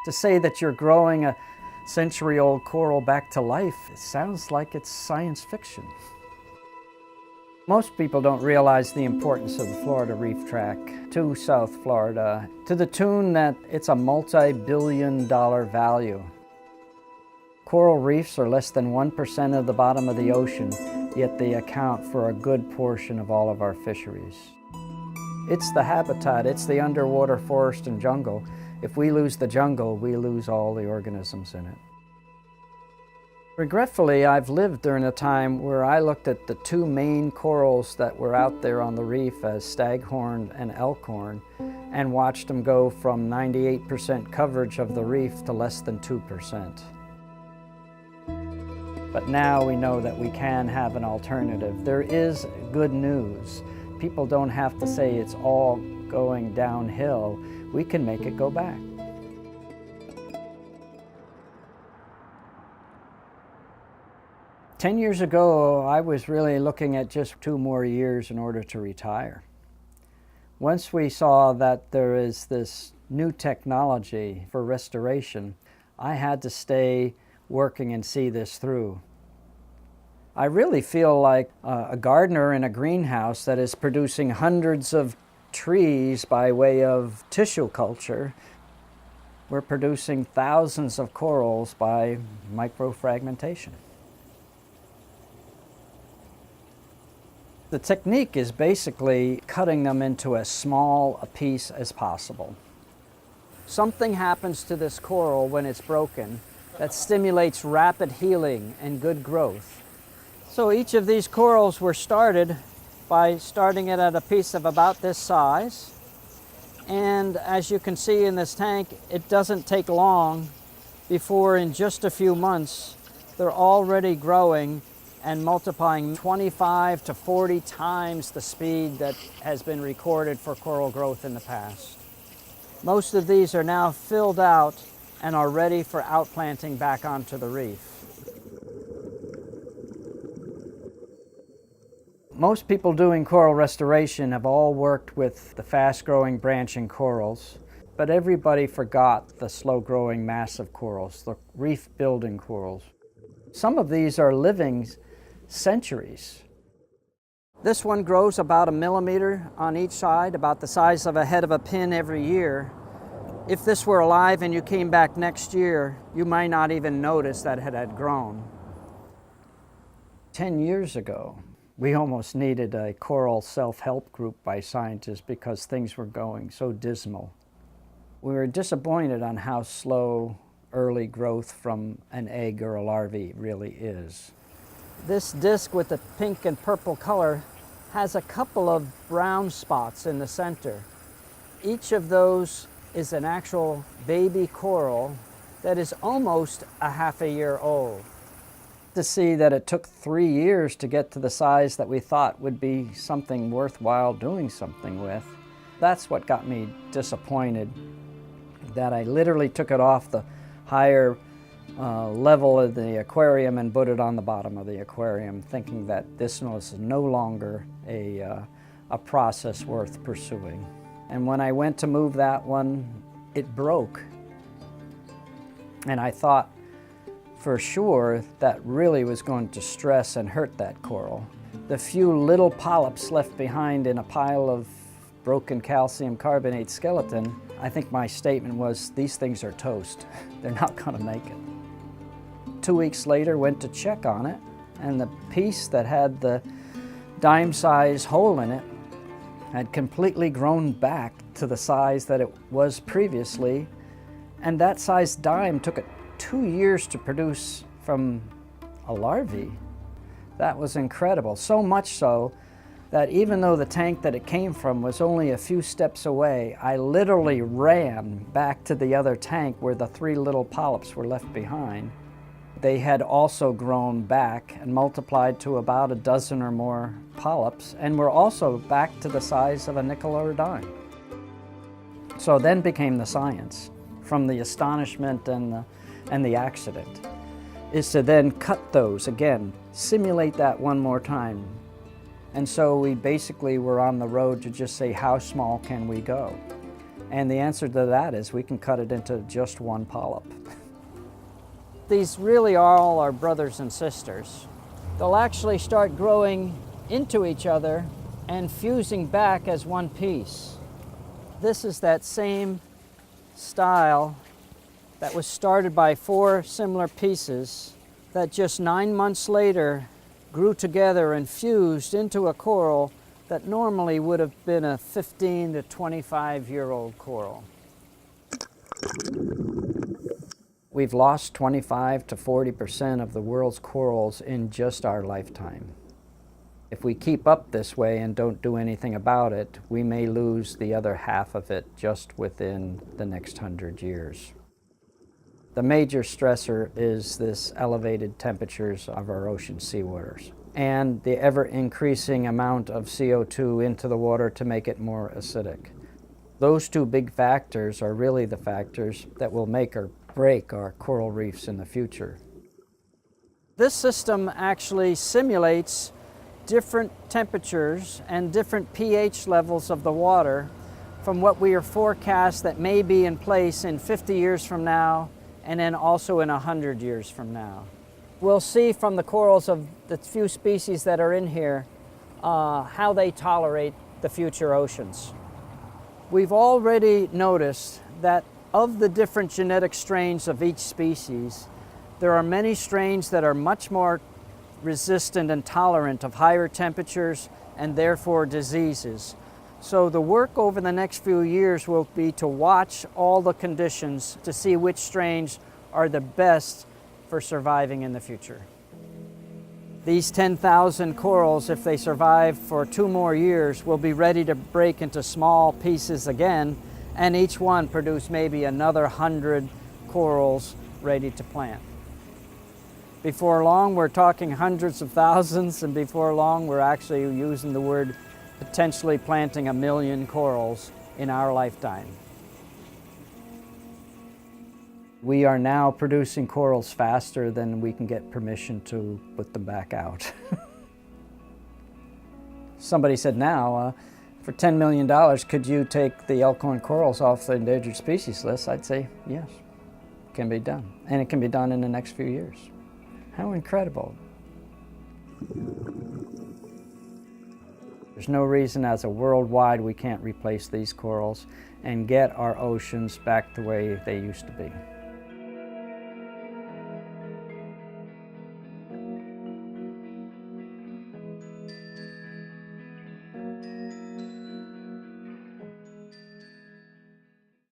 To say that you're growing a century-old coral back to life, it sounds like it's science fiction. Most people don't realize the importance of the Florida Reef Track to South Florida, to the tune that it's a multi-billion-dollar value. Coral reefs are less than 1% of the bottom of the ocean, yet they account for a good portion of all of our fisheries. It's the habitat, it's the underwater forest and jungle. If we lose the jungle, we lose all the organisms in it. Regretfully, I've lived during a time where I looked at the two main corals that were out there on the reef as staghorn and elkhorn and watched them go from 98% coverage of the reef to less than 2%. But now we know that we can have an alternative. There is good news. People don't have to say it's all going downhill. We can make it go back. Ten years ago, I was really looking at just 2 more years in order to retire. Once we saw that there is this new technology for restoration, I had to stay working and see this through. I really feel like a gardener in a greenhouse that is producing hundreds of trees by way of tissue culture. We're producing thousands of corals by micro-fragmentation. The technique is basically cutting them into as small a piece as possible. Something happens to this coral when it's broken that stimulates rapid healing and good growth. So each of these corals were started by starting it at a piece of about this size. And as you can see in this tank, it doesn't take long before in just a few months, they're already growing and multiplying 25 to 40 times the speed that has been recorded for coral growth in the past. Most of these are now filled out and are ready for outplanting back onto the reef. Most people doing coral restoration have all worked with the fast-growing branching corals, but everybody forgot the slow-growing massive corals, the reef-building corals. Some of these are living centuries. This one grows about 1 millimeter on each side, about the size of a head of a pin every year. If this were alive and you came back next year, you might not even notice that it had grown. 10 years ago, we almost needed a coral self-help group by scientists because things were going so dismal. We were disappointed on how slow early growth from an egg or a larvae really is. This disc with the pink and purple color has a couple of brown spots in the center. Each of those is an actual baby coral that is almost a half a year old. To see that it took 3 years to get to the size that we thought would be something worthwhile doing something with, that's what got me disappointed, that I literally took it off the higher level of the aquarium and put it on the bottom of the aquarium, thinking that this was no longer a process worth pursuing. And when I went to move that one, it broke. And I thought for sure that really was going to stress and hurt that coral. The few little polyps left behind in a pile of broken calcium carbonate skeleton, I think my statement was, these things are toast. They're not going to make it. 2 weeks later, went to check on it, and the piece that had the dime-size hole in it had completely grown back to the size that it was previously, and that size dime took it 2 years to produce from a larvae. That was incredible, so much so that even though the tank that it came from was only a few steps away, I literally ran back to the other tank where the 3 little polyps were left behind. They had also grown back and multiplied to about a dozen or more polyps, and were also back to the size of a nickel or a dime. So then became the science, from the astonishment and the accident, is to then cut those again, simulate that one more time. And so we basically were on the road to just say, how small can we go? And the answer to that is we can cut it into just one polyp. These really are all our brothers and sisters. They'll actually start growing into each other and fusing back as one piece. This is that same style that was started by 4 similar pieces that just 9 months later grew together and fused into a coral that normally would have been a 15 to 25-year-old coral. We've lost 25 to 40% of the world's corals in just our lifetime. If we keep up this way and don't do anything about it, we may lose the other half of it just within the next 100 years. The major stressor is this elevated temperatures of our ocean seawaters and the ever-increasing amount of CO2 into the water to make it more acidic. Those 2 big factors are really the factors that will make or break our coral reefs in the future. This system actually simulates different temperatures and different pH levels of the water from what we are forecast that may be in place in 50 years from now and then also in 100 years from now. We'll see from the corals of the few species that are in here how they tolerate the future oceans. We've already noticed that of the different genetic strains of each species, there are many strains that are much more resistant and tolerant of higher temperatures and therefore diseases. So the work over the next few years will be to watch all the conditions to see which strains are the best for surviving in the future. These 10,000 corals, if they survive for 2 more years, will be ready to break into small pieces again, and each one produce maybe another 100 corals ready to plant. Before long, we're talking hundreds of thousands, and before long, we're actually using the word potentially planting 1 million corals in our lifetime. We are now producing corals faster than we can get permission to put them back out. Somebody said now, for $10 million, could you take the Elkhorn corals off the endangered species list? I'd say yes, it can be done. And it can be done in the next few years. How incredible. There's no reason as a worldwide we can't replace these corals and get our oceans back the way they used to be.